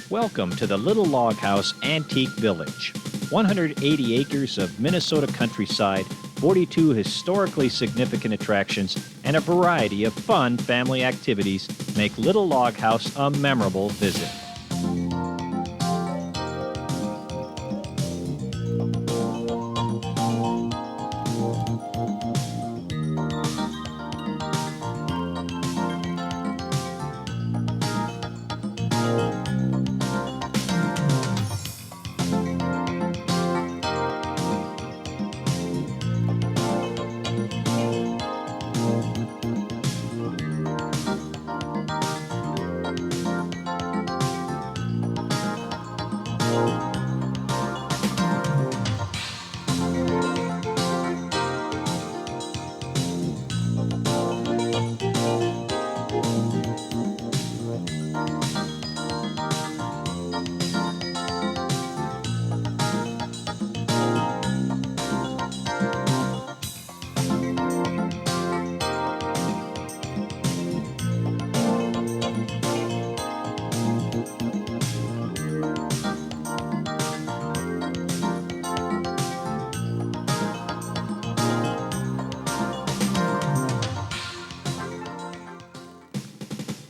Welcome to the Little Log House Antique Village. 180 acres of Minnesota countryside, 42 historically significant attractions, and a variety of fun family activities make Little Log House a memorable visit.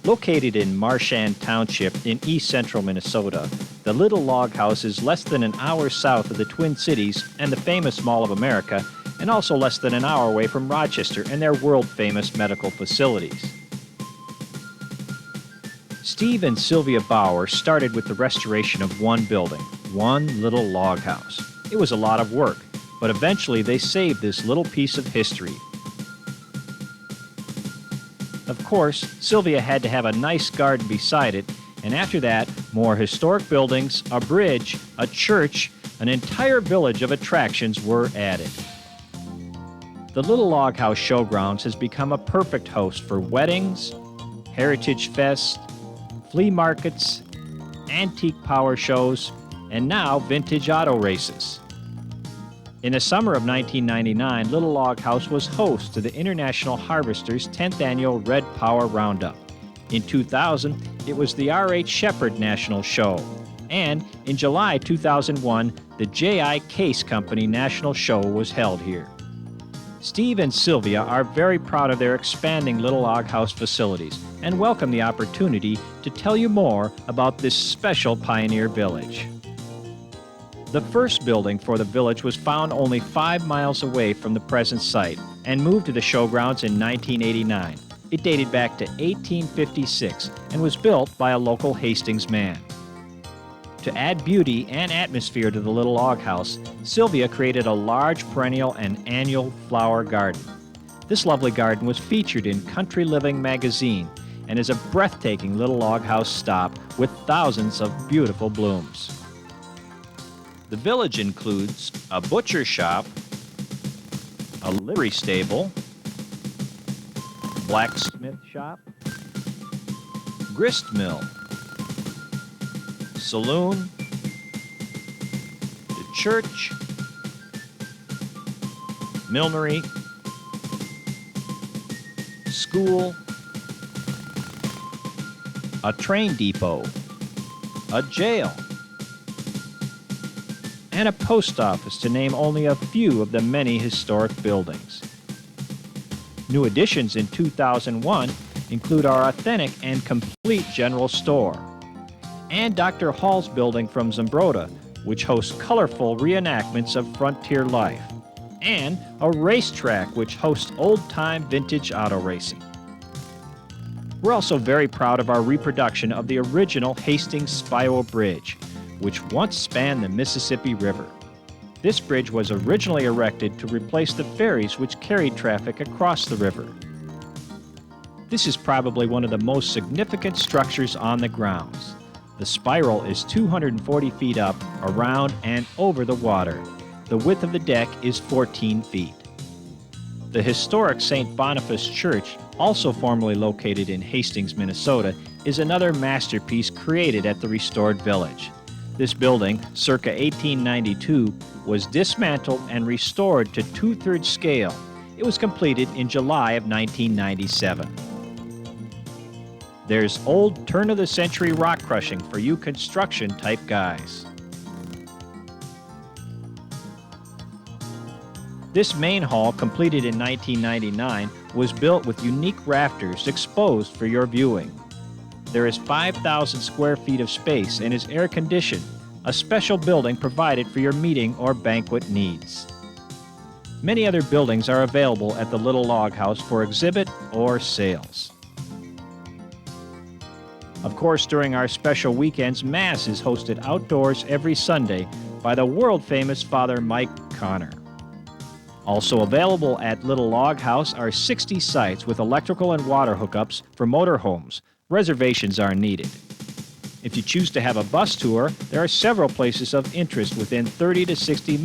Located in Marchand Township in east central Minnesota, the Little Log House is less than an hour south of the Twin Cities and the famous Mall of America, and also less than an hour away from Rochester and their world-famous medical facilities. Steve and Sylvia Bauer started with the restoration of one building, one little log house. It was a lot of work, but eventually they saved this little piece of history. Of course, Sylvia had to have a nice garden beside it, and after that, more historic buildings, a bridge, a church, an entire village of attractions were added. The Little Log House Showgrounds has become a perfect host for weddings, heritage fests, flea markets, antique power shows, and now vintage auto races. In the summer of 1999, Little Log House was host to the International Harvesters' 10th Annual Red Power Roundup. In 2000, it was the R.H. Shepherd National Show. And in July 2001, the J.I. Case Company National Show was held here. Steve and Sylvia are very proud of their expanding Little Log House facilities and welcome the opportunity to tell you more about this special pioneer village. The first building for the village was found only 5 miles away from the present site and moved to the showgrounds in 1989. It dated back to 1856 and was built by a local Hastings man. To add beauty and atmosphere to the Little Log House, Sylvia created a large perennial and annual flower garden. This lovely garden was featured in Country Living magazine and is a breathtaking Little Log House stop with thousands of beautiful blooms. The village includes a butcher shop, a livery stable, blacksmith shop, grist mill, saloon, the church, millinery, school, a train depot, a jail, and a post office, to name only a few of the many historic buildings. New additions in 2001 include our authentic and complete general store, and Dr. Hall's building from Zumbrota, which hosts colorful reenactments of frontier life, and a racetrack which hosts old-time vintage auto racing. We're also very proud of our reproduction of the original Hastings Spiral Bridge, which once spanned the Mississippi River. This bridge was originally erected to replace the ferries which carried traffic across the river. This is probably one of the most significant structures on the grounds. The spiral is 240 feet up, around, and over the water. The width of the deck is 14 feet. The historic St. Boniface Church, also formerly located in Hastings, Minnesota, is another masterpiece created at the restored village. This building, circa 1892, was dismantled and restored to 2/3 scale. It was completed in July of 1997. There's old turn-of-the-century rock crushing for you construction-type guys. This main hall, completed in 1999, was built with unique rafters exposed for your viewing. There is 5,000 square feet of space and is air-conditioned, a special building provided for your meeting or banquet needs. Many other buildings are available at the Little Log House for exhibit or sales. Of course, during our special weekends, Mass is hosted outdoors every Sunday by the world-famous Father Mike Connor. Also available at Little Log House are 60 sites with electrical and water hookups for motorhomes. Reservations are needed. If you choose to have a bus tour, there are several places of interest within 30 to 60 minutes